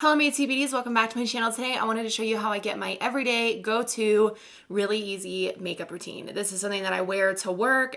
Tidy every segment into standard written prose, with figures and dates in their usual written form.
Hello my TBDs, welcome back to my channel. Today I wanted to show you how I get my everyday go-to really easy makeup routine. This is something that I wear to work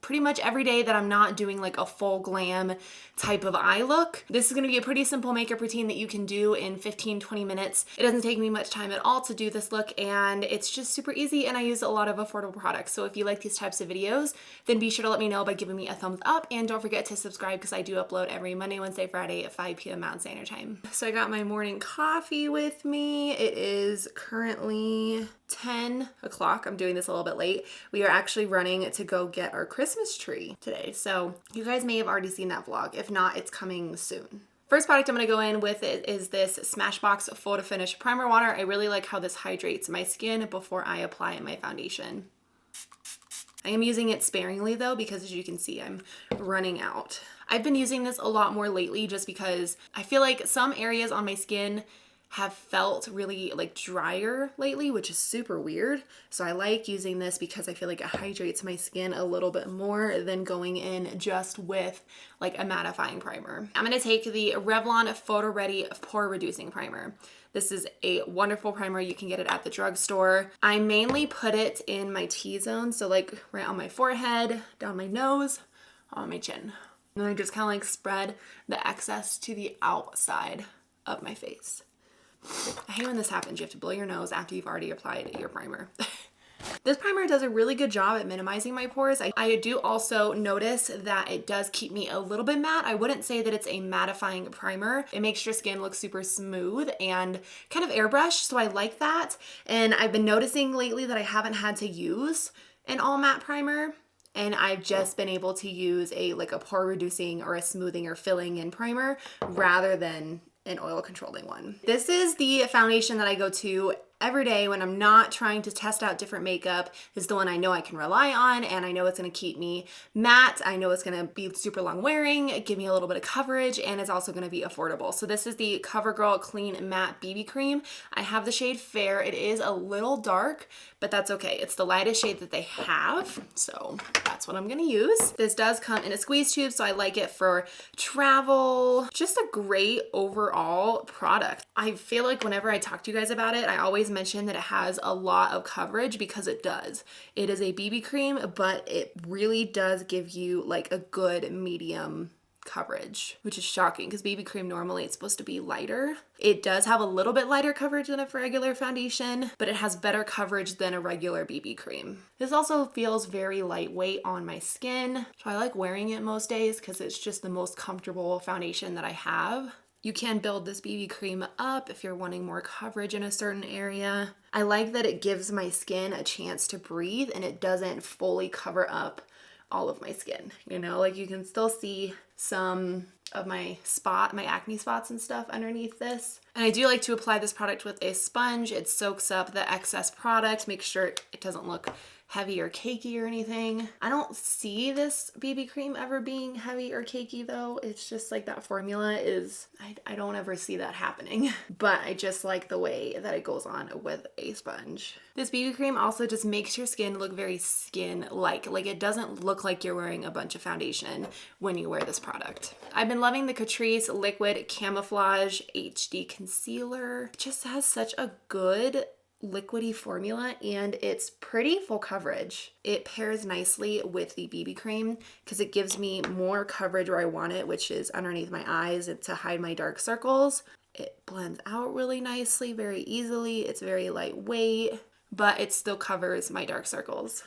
pretty much every day that I'm not doing like a full glam type of eye look. This is gonna be a pretty simple makeup routine that you can do in 15-20 minutes. It doesn't take me much time at all to do this look and it's just super easy and I use a lot of affordable products. So if you like these types of videos, then be sure to let me know by giving me a thumbs up and don't forget to subscribe because I do upload every Monday, Wednesday, Friday at 5 p.m. Mountain Standard Time. So I got my morning coffee with me. It is currently 10 o'clock. I'm doing this a little bit late. We are actually running to go get our Christmas tree today. So you guys may have already seen that vlog. If not, it's coming soon. First product I'm going to go in with is this Smashbox Photo Finish Primer Water. I really like how this hydrates my skin before I apply my foundation. I am using it sparingly though because as you can see I'm running out. I've been using this a lot more lately just because I feel like some areas on my skin have felt really like drier lately, which is super weird. So I like using this because I feel like it hydrates my skin a little bit more than going in just with like a mattifying primer. I'm gonna take the Revlon Photo Ready Pore Reducing Primer. This is a wonderful primer. You can get it at the drugstore. I mainly put it in my T-zone, so like right on my forehead, down my nose, on my chin. And I just kind of like spread the excess to the outside of my face. I hate when this happens. You have to blow your nose after you've already applied your primer. This primer does a really good job at minimizing my pores. I do also notice that it does keep me a little bit matte. I wouldn't say that it's a mattifying primer. It makes your skin look super smooth and kind of airbrushed, so I like that. And I've been noticing lately that I haven't had to use an all matte primer. And I've just been able to use a pore reducing or a smoothing or filling in primer rather than an oil controlling one. This is the foundation that I go to every day when I'm not trying to test out different makeup. This is the one I know I can rely on and I know it's gonna keep me matte. I know it's gonna be super long wearing, give me a little bit of coverage, and it's also gonna be affordable. So this is the CoverGirl Clean Matte BB Cream. I have the shade Fair. It is a little dark, but that's okay. It's the lightest shade that they have, so that's what I'm gonna use. This does come in a squeeze tube, so I like it for travel. Just a great overall product. I feel like whenever I talk to you guys about it, I always mention that it has a lot of coverage because it does. It is a BB cream, but it really does give you like a good medium coverage, which is shocking because BB cream normally it's supposed to be lighter. It does have a little bit lighter coverage than a regular foundation, but it has better coverage than a regular BB cream. This also feels very lightweight on my skin, so I like wearing it most days because it's just the most comfortable foundation that I have. You can build this BB cream up if you're wanting more coverage in a certain area. I like that it gives my skin a chance to breathe and it doesn't fully cover up all of my skin. You know, like you can still see some of my acne spots and stuff underneath this. And I do like to apply this product with a sponge. It soaks up the excess product, make sure it doesn't look heavy or cakey or anything. I don't see this BB cream ever being heavy or cakey though. It's just like that formula is, I don't ever see that happening, but I just like the way that it goes on with a sponge. This BB cream also just makes your skin look very skin-like. Like it doesn't look like you're wearing a bunch of foundation when you wear this product. I've been loving the Catrice Liquid Camouflage HD Concealer. It just has such a good liquidy formula and it's pretty full coverage. It pairs nicely with the BB cream because it gives me more coverage where I want it, which is underneath my eyes and to hide my dark circles. It blends out really nicely, very easily. It's very lightweight, but it still covers my dark circles.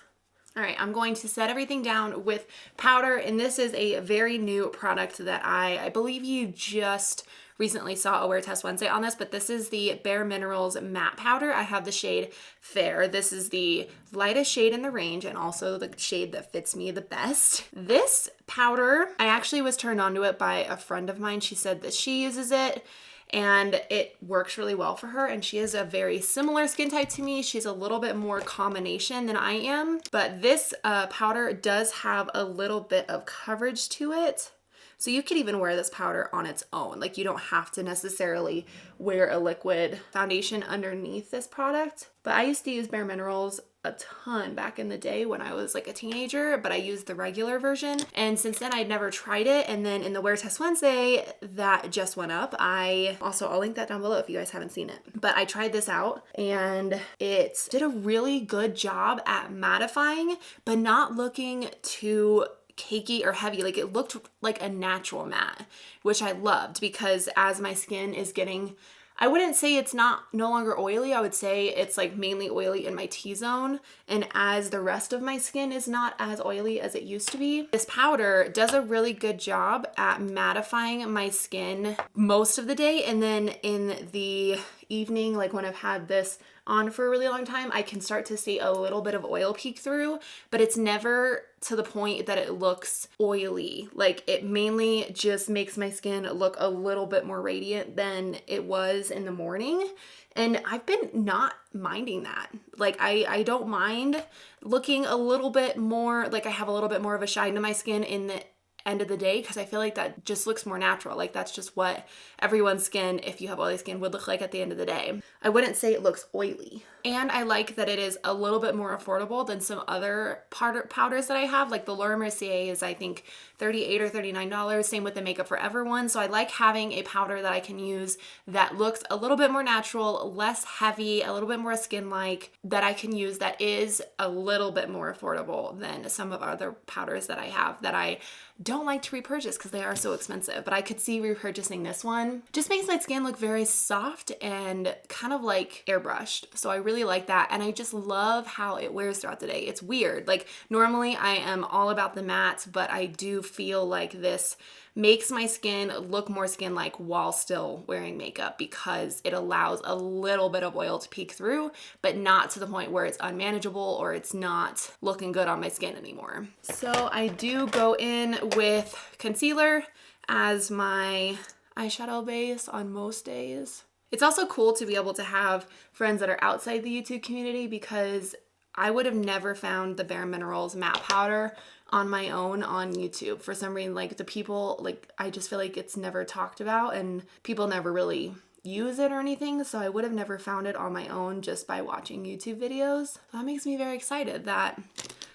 All right, I'm going to set everything down with powder, and this is a very new product that I believe you just recently saw a Wear Test Wednesday on this, but this is the bareMinerals Matte Powder. I have the shade Fair. This is the lightest shade in the range and also the shade that fits me the best. This powder, I actually was turned on to it by a friend of mine. She said that she uses it and it works really well for her, and she has a very similar skin type to me. She's a little bit more combination than I am, but this powder does have a little bit of coverage to it. So you could even wear this powder on its own. Like you don't have to necessarily wear a liquid foundation underneath this product. But I used to use bareMinerals a ton back in the day when I was like a teenager, but I used the regular version. And since then I'd never tried it. And then in the Wear Test Wednesday that just went up, I'll link that down below if you guys haven't seen it. But I tried this out and it did a really good job at mattifying, but not looking too cakey or heavy. Like it looked like a natural matte, which I loved, because as my skin is getting, I wouldn't say it's no longer oily. I would say it's like mainly oily in my T-zone. And as the rest of my skin is not as oily as it used to be, this powder does a really good job at mattifying my skin most of the day. And then in the evening, like when I've had this on for a really long time, I can start to see a little bit of oil peek through, but it's never to the point that it looks oily. Like it mainly just makes my skin look a little bit more radiant than it was in the morning. And I've been not minding that. Like I don't mind looking a little bit more, like I have a little bit more of a shine to my skin in the end of the day, because I feel like that just looks more natural. Like that's just what everyone's skin, if you have oily skin, would look like at the end of the day. I wouldn't say it looks oily. And I like that it is a little bit more affordable than some other powders that I have. Like the Laura Mercier is I think $38 or $39. Same with the Makeup Forever one. So I like having a powder that I can use that looks a little bit more natural, less heavy, a little bit more skin-like, that I can use that is a little bit more affordable than some of other powders that I have that I don't like to repurchase because they are so expensive. But I could see repurchasing this one. Just makes my skin look very soft and kind of like airbrushed. So I really like that. And I just love how it wears throughout the day. It's weird. Like normally I am all about the mattes, but I do feel like this makes my skin look more skin-like while still wearing makeup, because it allows a little bit of oil to peek through, but not to the point where it's unmanageable or it's not looking good on my skin anymore. So I do go in with concealer as my eyeshadow base on most days. It's also cool to be able to have friends that are outside the YouTube community, because I would have never found the bareMinerals matte powder on my own on YouTube. For some reason, like the people, like I just feel like it's never talked about and people never really use it or anything. So I would have never found it on my own just by watching YouTube videos. So that makes me very excited that,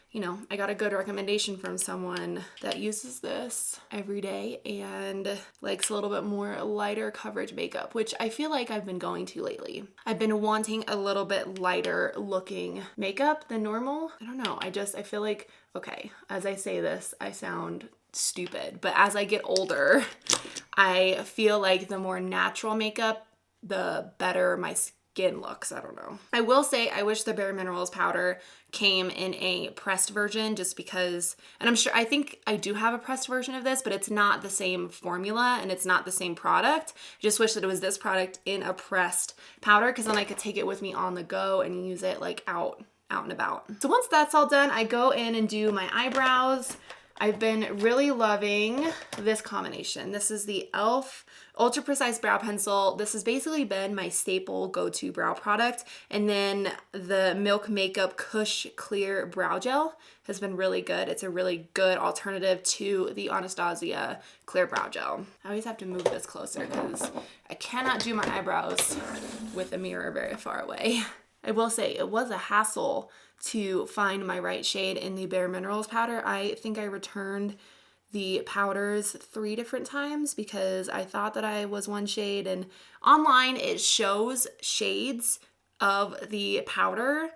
you know, I got a good recommendation from someone that uses this every day and likes a little bit more lighter coverage makeup, which I feel like I've been going to lately. I've been wanting a little bit lighter looking makeup than normal. I don't know. I feel like, okay, as I say this, I sound stupid, but as I get older, I feel like the more natural makeup, the better my skin looks. I don't know. I will say I wish the bareMinerals powder came in a pressed version, just because, and I think I do have a pressed version of this, but it's not the same formula and it's not the same product. I just wish that it was this product in a pressed powder, because then I could take it with me on the go and use it like out and about. So once that's all done, I go in and do my eyebrows. I've been really loving this combination. This is the e.l.f. Ultra Precise Brow Pencil. This has basically been my staple go-to brow product. And then the Milk Makeup Kush Clear Brow Gel has been really good. It's a really good alternative to the Anastasia Clear Brow Gel. I always have to move this closer because I cannot do my eyebrows with a mirror very far away. I will say it was a hassle to find my right shade in the bareMinerals powder. I think I returned the powders 3 different times because I thought that I was one shade, and online it shows shades of the powder,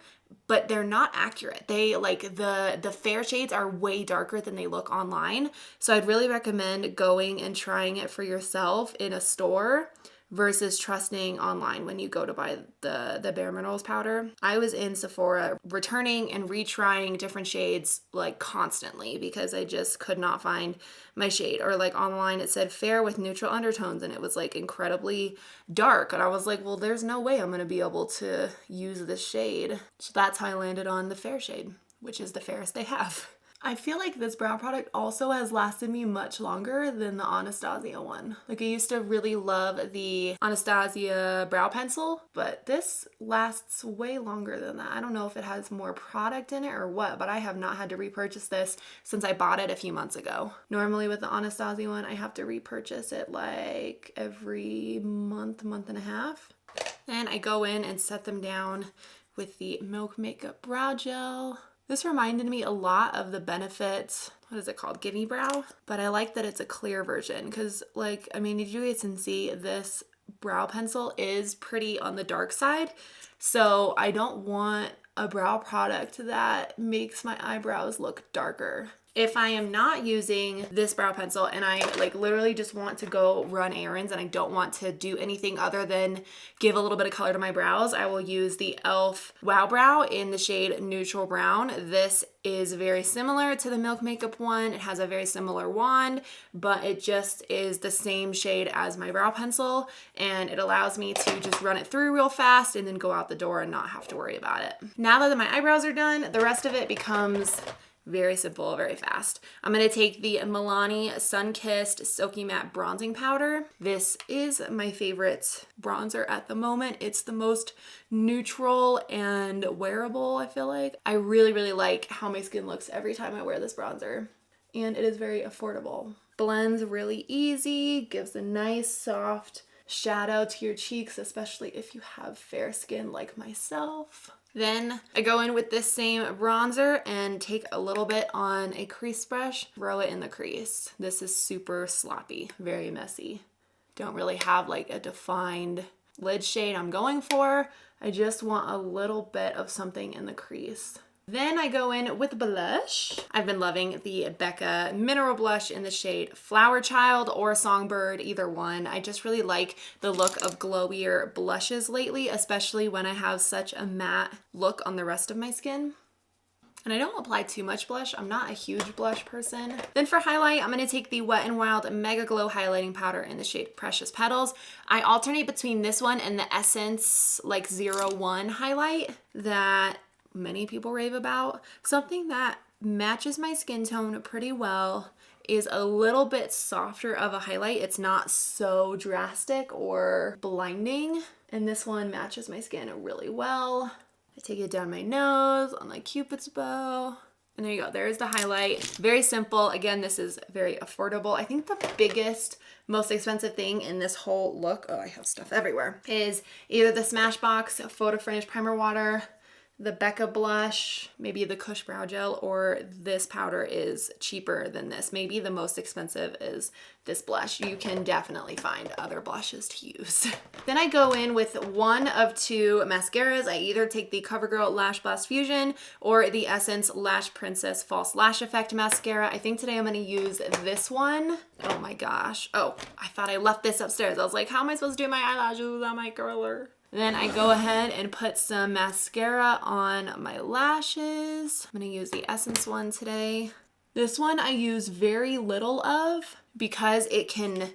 but they're not accurate. They like the fair shades are way darker than they look online. So I'd really recommend going and trying it for yourself in a store versus trusting online when you go to buy the bareMinerals powder. I was in Sephora returning and retrying different shades like constantly because I just could not find my shade. Or like online it said fair with neutral undertones and it was like incredibly dark. And I was like, well, there's no way I'm gonna be able to use this shade. So that's how I landed on the fair shade, which is the fairest they have. I feel like this brow product also has lasted me much longer than the Anastasia one. Like I used to really love the Anastasia brow pencil, but this lasts way longer than that. I don't know if it has more product in it or what, but I have not had to repurchase this since I bought it a few months ago. Normally with the Anastasia one, I have to repurchase it like every month and a half. And I go in and set them down with the Milk Makeup Brow Gel. This reminded me a lot of the Benefit, what is it called? Gimme Brow. But I like that it's a clear version because, like, I mean, you guys can see this brow pencil is pretty on the dark side. So I don't want a brow product that makes my eyebrows look darker. If I am not using this brow pencil and I like literally just want to go run errands and I don't want to do anything other than give a little bit of color to my brows, I will use the e.l.f. Wow Brow in the shade Neutral Brown. This is very similar to the Milk Makeup one. It has a very similar wand, but it just is the same shade as my brow pencil, and it allows me to just run it through real fast and then go out the door and not have to worry about it. Now that my eyebrows are done, the rest of it becomes very simple, very fast. I'm going to take the Milani Sun-Kissed Silky Matte Bronzing Powder. This is my favorite bronzer at the moment. It's the most neutral and wearable, I feel like. I really, really like how my skin looks every time I wear this bronzer. And it is very affordable. Blends really easy, gives a nice soft shadow to your cheeks, especially if you have fair skin like myself. Then I go in with this same bronzer and take a little bit on a crease brush, throw it in the crease. This is super sloppy, very messy. Don't really have like a defined lid shade I'm going for. I just want a little bit of something in the crease. Then I go in with blush. I've been loving the Becca mineral blush in the shade Flower Child or Songbird, either one. I just really like the look of glowier blushes lately, especially when I have such a matte look on the rest of my skin. And I don't apply too much blush. I'm not a huge blush person. Then for highlight, I'm going to take the Wet n Wild MegaGlo highlighting powder in the shade Precious Petals. I alternate between this one and the Essence like 01 highlight that many people rave about. Something that matches my skin tone pretty well, is a little bit softer of a highlight. It's not so drastic or blinding. And this one matches my skin really well. I take it down my nose on like Cupid's bow. And there you go, there's the highlight. Very simple. Again, this is very affordable. I think the biggest, most expensive thing in this whole look, oh, I have stuff everywhere, is either the Smashbox Photo Finish Primer Water, the Becca blush, maybe the Kush brow gel, or this powder is cheaper than this. Maybe the most expensive is this blush. You can definitely find other blushes to use. Then I go in with one of two mascaras. I either take the CoverGirl LashBlast Fusion or the Essence Lash Princess False Lash Effect mascara. I think today I'm going to use this one. Oh my gosh. Oh, I thought I left this upstairs. I was like, how am I supposed to do my eyelashes without my curler? Then I go ahead and put some mascara on my lashes. I'm gonna use the Essence one today. This one I use very little of because it can,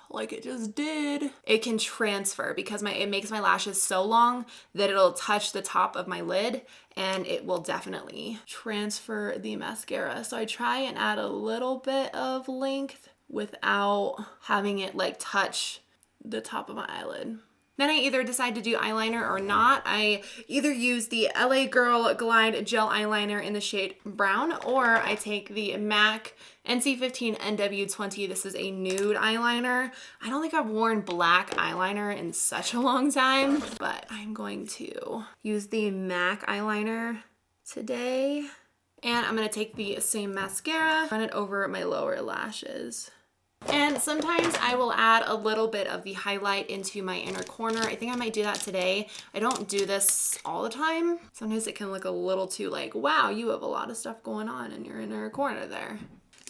like it just did, it can transfer because it makes my lashes so long that it'll touch the top of my lid and it will definitely transfer the mascara. So I try and add a little bit of length without having it like touch the top of my eyelid. Then I either decide to do eyeliner or not. I either use the LA Girl Glide Gel Eyeliner in the shade Brown, or I take the MAC NC15 NW20. This is a nude eyeliner. I don't think I've worn black eyeliner in such a long time, but I'm going to use the MAC eyeliner today. And I'm gonna take the same mascara, run it over my lower lashes. And sometimes I will add a little bit of the highlight into my inner corner. I think I might do that today. I don't do this all the time. Sometimes it can look a little too like, wow, you have a lot of stuff going on in your inner corner there.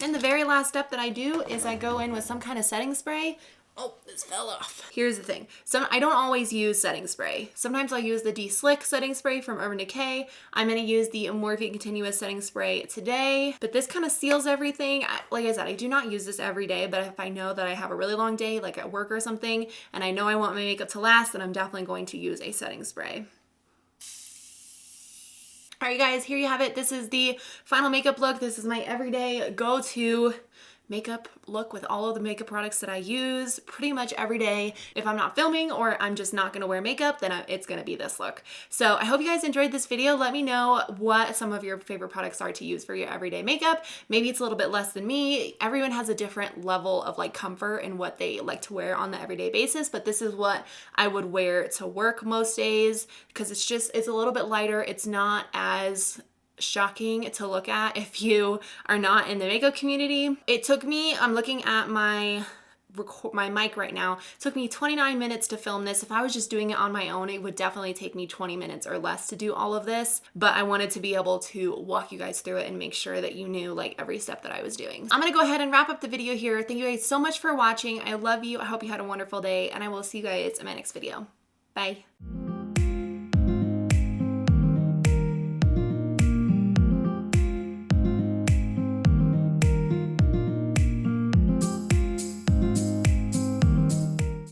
And the very last step that I do is I go in with some kind of setting spray. Oh, this fell off. Here's the thing. I don't always use setting spray. Sometimes I'll use the De-Slick setting spray from Urban Decay. I'm gonna use the Morphe Continuous Setting Spray today, but this kind of seals everything. Like I said, I do not use this every day, but if I know that I have a really long day, like at work or something, and I know I want my makeup to last, then I'm definitely going to use a setting spray. All right, guys, here you have it. This is the final makeup look. This is my everyday go-to makeup look with all of the makeup products that I use pretty much every day. If I'm not filming or I'm just not gonna wear makeup, then it's gonna be this look. So I hope you guys enjoyed this video. Let me know what some of your favorite products are to use for your everyday makeup. Maybe it's a little bit less than me. Everyone has a different level of like comfort in what they like to wear on the everyday basis, but this is what I would wear to work most days because it's a little bit lighter. It's not as shocking to look at if you are not in the makeup community. It took me, I'm looking at my mic right now, it took me 29 minutes to film this. If I was just doing it on my own, it would definitely take me 20 minutes or less to do all of this, but I wanted to be able to walk you guys through it and make sure that you knew like every step that I was doing. I'm gonna go ahead and wrap up the video here. Thank you guys so much for watching. I love you. I hope you had a wonderful day, and I will see you guys in my next video. Bye.